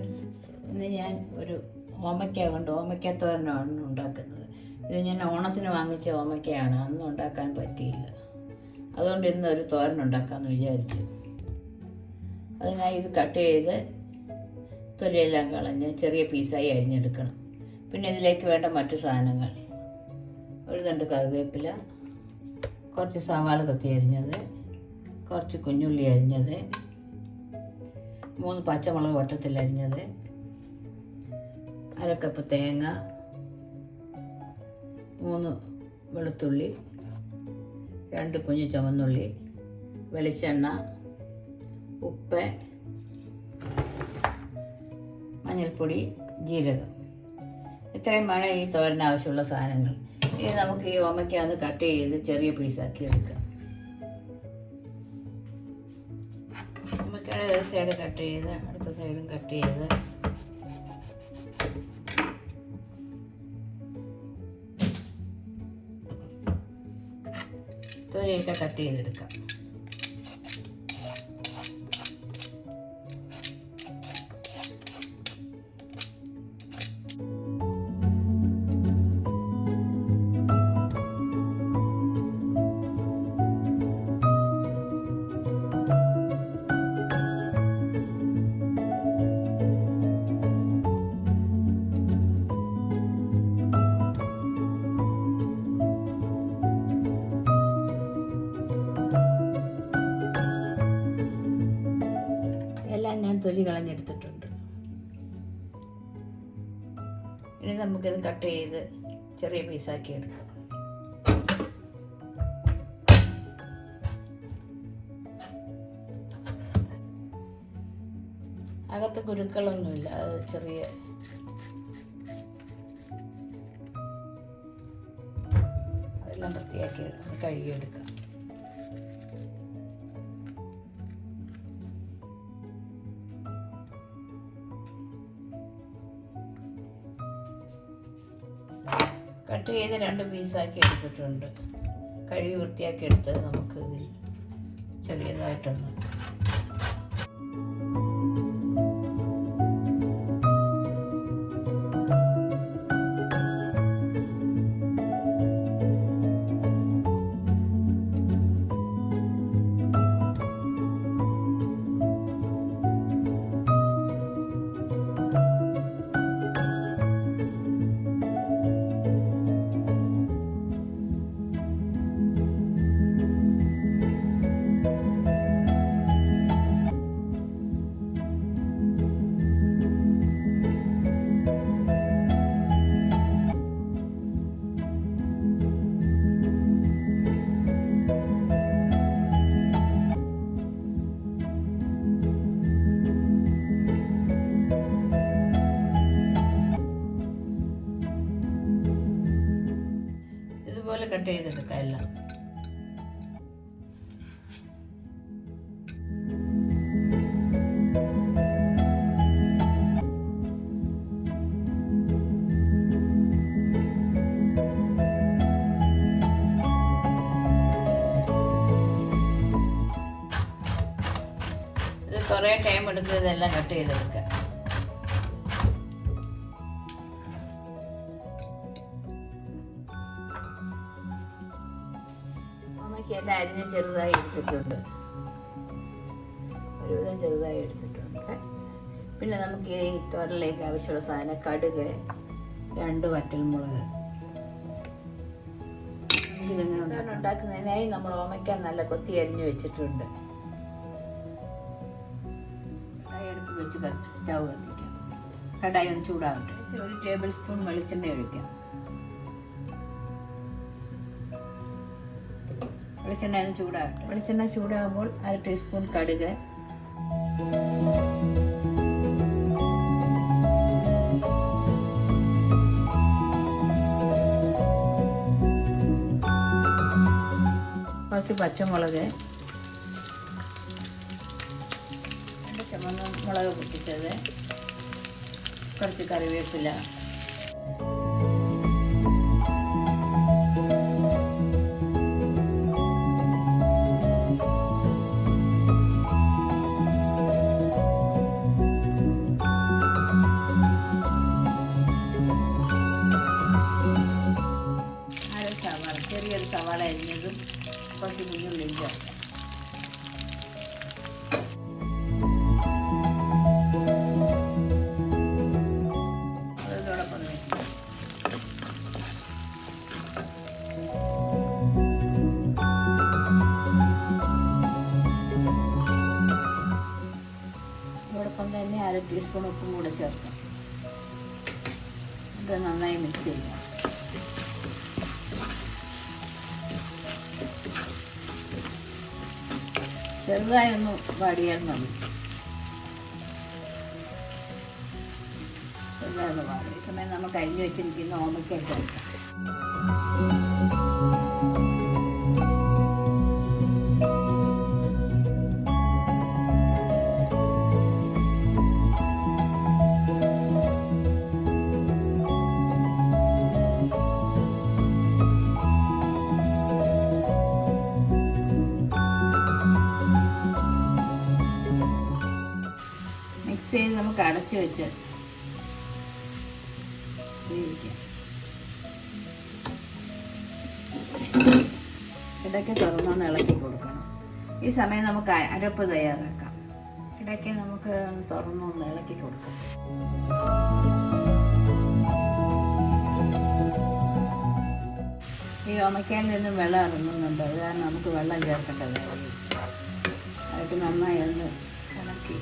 Friends, ഇന്ന് ഞാൻ ഒരു ഓമയ്ക്ക തോരനാണ് ഉണ്ടാക്കുന്നത്. ഇത് ഞാൻ ഓണത്തിന് വാങ്ങിച്ച ഓമയ്ക്കയാണ്, അന്ന് ഉണ്ടാക്കാൻ പറ്റിയില്ല. അതുകൊണ്ട് ഇന്ന് ഒരു തോരൻ ഉണ്ടാക്കാമെന്ന് വിചാരിച്ചു. അതിനായി ഇത് കട്ട് ചെയ്ത് തൊലിയെല്ലാം കളഞ്ഞ് ചെറിയ പീസായി അരിഞ്ഞെടുക്കണം. പിന്നെ ഇതിലേക്ക് വേണ്ട മറ്റു സാധനങ്ങൾ: ഒരു തണ്ട് കറിവേപ്പില, കുറച്ച് സവാള കൊത്തി അരിഞ്ഞത്, കുറച്ച് കുഞ്ഞുള്ളി അരിഞ്ഞത്, 3 പച്ചമുളക് വട്ടത്തിൽ അരിഞ്ഞത്, 1/2 കപ്പ് തേങ്ങ, 3 വെളുത്തുള്ളി, 2 കുഞ്ഞു ചുവന്നുള്ളി, വെളിച്ചെണ്ണ, ഉപ്പ്, മഞ്ഞൾപ്പൊടി, ജീരകം. ഇത്രയും വേണം ഈ തോരന് ആവശ്യമുള്ള സാധനങ്ങൾ. ഇനി നമുക്ക് ഈ ഓമയ്ക്ക അത് കട്ട് ചെയ്ത് ചെറിയ പീസാക്കി എടുക്കാം. ഓമയ്ക്കയുടെ ഒരു സൈഡ് കട്ട് ചെയ്ത് അടുത്ത സൈഡും കട്ട് ചെയ്ത് തൊലിയൊക്കെ കട്ട് ചെയ്തെടുക്കാം. ഞാൻ തൊലി കളഞ്ഞെടുത്തിട്ടുണ്ട്. ഇനി നമുക്കിത് കട്ട് ചെയ്ത് ചെറിയ പീസാക്കി എടുക്കാം. അകത്ത് കുരുക്കളൊന്നുമില്ല, അത് ചെറിയ അതെല്ലാം വൃത്തിയാക്കി കഴുകിയെടുക്കാം. കട്ട് ചെയ്ത് 2 പീസാക്കി എടുത്തിട്ടുണ്ട്. കഴുകി വൃത്തിയാക്കി എടുത്ത് നമുക്ക് ഇതിൽ ചെറിയതായിട്ടൊന്ന് ഇതുപോലെ കട്ട് ചെയ്തെടുക്കാം എല്ലാം. ഇത് കുറേ ടൈം എടുക്കും ഇതെല്ലാം കട്ട് ചെയ്തെടുക്കാം. എല്ലാം അരിഞ്ഞ് ചെറുതായി എടുത്തിട്ടുണ്ട്, ഒരുവിധം ചെറുതായി എടുത്തിട്ടുണ്ട്. പിന്നെ നമുക്ക് ഈ തോരനിലേക്ക് ആവശ്യമുള്ള സാധനം: കടുക്, 2 വറ്റൽമുളക്. ഇതിങ്ങനെ ഉണ്ടാക്കുന്നതിനായി നമ്മൾ ഓമയ്ക്ക നല്ല കൊത്തി അരിഞ്ഞ് വെച്ചിട്ടുണ്ട്. അടുപ്പ് വെച്ച് സ്റ്റൗ കത്തിക്കാം. കടായി ഒന്ന് ചൂടാവട്ടെ. 1 ടേബിൾ സ്പൂൺ വെളിച്ചെണ്ണ ഒഴിക്കാം. വെളിച്ചെണ്ണ ഒന്ന് ചൂടാകട്ടെ. വെളിച്ചെണ്ണ ചൂടാകുമ്പോൾ 1/2 ടീസ്പൂൺ കടുക്, കുറച്ച് പച്ചമുളക്, 2 ചുവന്ന മുളക് പൊട്ടിച്ചത്, കുറച്ച് കറിവേപ്പില, കുറച്ച് കുഞ്ഞുള്ളി ചേർക്കാം. അതോടൊപ്പം മിക്സ് അതോടൊപ്പം തന്നെ 1/2 ടീസ്പൂൺ ഉപ്പും കൂടെ ചേർക്കാം. ഇത് നന്നായി മിക്സ് ചെയ്യാം. ചെറുതായി ഒന്ന് വാടിയാൽ മതി. ചെറുതായി ഒന്ന് വാടി. ഈ സമയം നമുക്ക് അരിഞ്ഞ് വെച്ചിരിക്കുന്ന ഓമയ്ക്ക ചേർക്കാം. മിക്സ് ചെയ്ത് നമുക്ക് അടച്ചു വെച്ച് വേവിക്കാം. ഇടയ്ക്ക് തുറന്നൊന്ന് ഇളക്കി കൊടുക്കണം. ഈ സമയം നമുക്ക് അരപ്പ് തയ്യാറാക്കാം. ഇടയ്ക്ക് നമുക്ക് തുറന്നൊന്ന് ഇളക്കി കൊടുക്കാം. ഈ ഓമയ്ക്കയിൽ നിന്നും വെള്ളം ഇറങ്ങുന്നുണ്ട്. അത് കാരണം നമുക്ക് വെള്ളം ചേർക്കേണ്ടതായി. അതൊക്കെ നന്നായി ഒന്ന് ഇളക്കി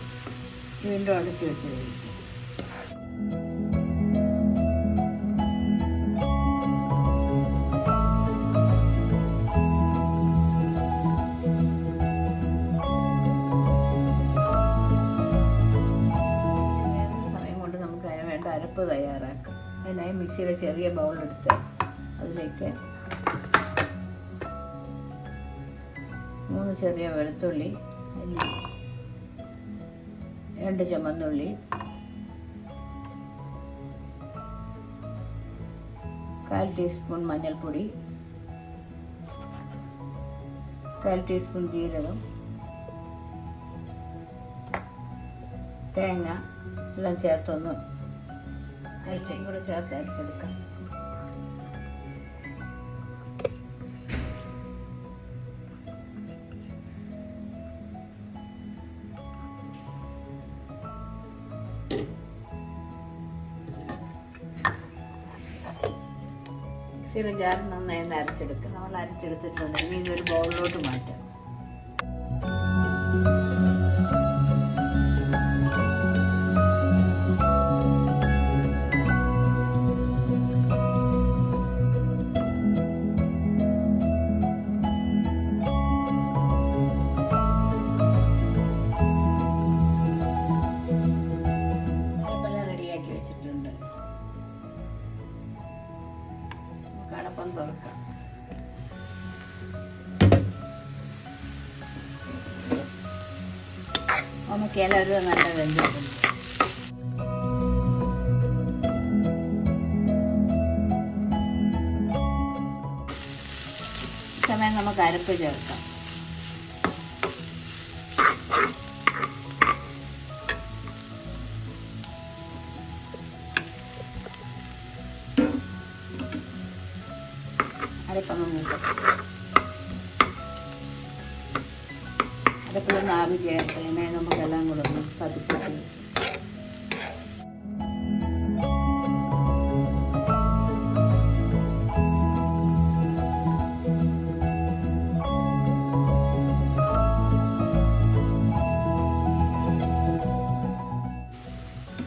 വീണ്ടും അടച്ച് വെച്ച് കഴിക്കും. സമയം കൊണ്ട് നമുക്ക് അതിന് വേണ്ട അരപ്പ് തയ്യാറാക്കാം. അതിനായി മിക്സിയുടെ ചെറിയ ബൗളെടുത്ത് അതിലേക്ക് 3 ചെറിയ വെളുത്തുള്ളി അല്ലി, 2 ചുമന്നുള്ളി, 1/4 ടീസ്പൂൺ മഞ്ഞൾപ്പൊടി, 1/4 ടീസ്പൂൺ ജീരകം, തേങ്ങ എല്ലാം ചേർത്തൊന്ന് അരച്ചും കൂടെ ചേർത്ത് അരച്ചെടുക്കാം. മിക്സിയുടെ ജാർ നന്നായി ഒന്ന് അരച്ചെടുക്കുക. നമ്മൾ അരച്ചെടുത്തിട്ടുണ്ട്. ഇനി ഇതൊരു ബൗളിലോട്ട് മാറ്റാം. അരപ്പെല്ലാം റെഡിയാക്കി വെച്ചിട്ടുണ്ട്. അടപ്പം തുറക്കാം. ഓമയ്ക്കയില ഒരു നല്ല വെന്തിട്ടുണ്ട്. ഈ സമയം നമുക്ക് അരപ്പ് ചേർക്കാം. അരപ്പൊന്ന് മൂക്കട്ടെ. അരപ്പിലൊന്ന് ആവി ചേർത്ത് അതിനെ നമുക്കെല്ലാം കൂടെ ഒന്ന് പതിപ്പിച്ച്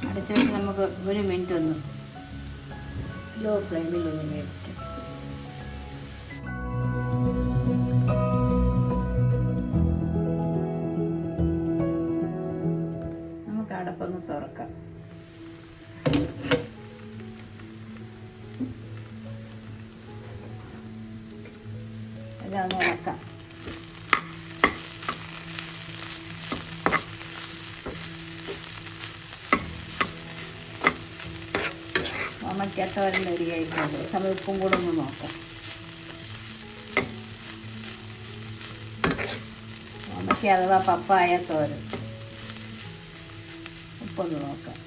അടച്ചു വെച്ച് നമുക്ക് 1 മിനിറ്റ് ഒന്ന് ലോ ഫ്ലെയിമിൽ ഒന്ന് വേവിക്കാം. അടപ്പൊന്ന് തുറക്കാം. എല്ലാം ഒന്ന് ഇളക്കാം. ഓമയ്ക്കത്തോരൻ റെഡിയായിട്ടുണ്ട്. സമയം ഉപ്പും കൂടെ ഒന്ന് നോക്കാം. ഓമയ്ക്ക അഥവാ പപ്പായ തോരൻ ഉപ്പൊന്ന് നോക്കാം.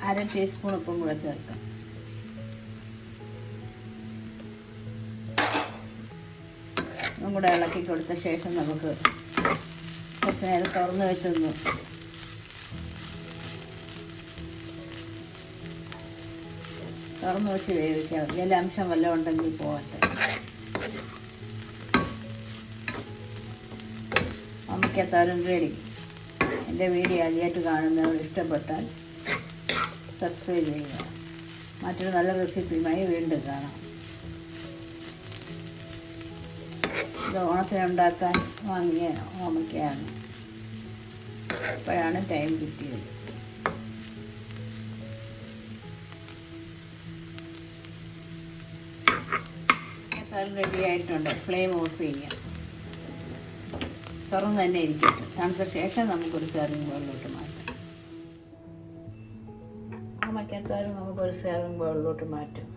അര ടീസ്പൂൺ ഉപ്പും കൂടെ ചേർക്കാം. ഒന്നും കൂടെ ഇളക്കി കൊടുത്ത ശേഷം നമുക്ക് കുറച്ച് നേരം തുറന്ന് വെച്ചൊന്ന് തുറന്ന് വെച്ച് വേവിക്കാം. ജലാംശം വല്ലതും ഉണ്ടെങ്കിൽ പോകട്ടെ. ഓമയ്ക്കത്തോരൻ റെഡി. എൻ്റെ വീഡിയോ ആദ്യമായിട്ട് കാണുന്നവർ ഇഷ്ടപ്പെട്ടാൽ സബ്സ്ക്രൈബ് ചെയ്യുക. മറ്റൊരു നല്ല റെസിപ്പിയുമായി വീണ്ടും കാണാം. ഇത് ഓണത്തിനുണ്ടാക്കാൻ വാങ്ങിയ ഓമയ്ക്കയാണ്. ഇപ്പോഴാണ് ടൈം കിട്ടിയത്. റെഡി ആയിട്ടുണ്ട്. ഫ്ലെയിം ഓഫ് ചെയ്യാം. തുറന്ന് തന്നെ ഇരിക്കട്ടെ. തണുത്ത ശേഷം നമുക്കൊരു സെർവിങ് ബൗളിലോട്ട് മാറ്റാം. ഓമയ്ക്കത്തോരൻ നമുക്കൊരു സെർവിങ് ബൗളിലോട്ട് മാറ്റാം.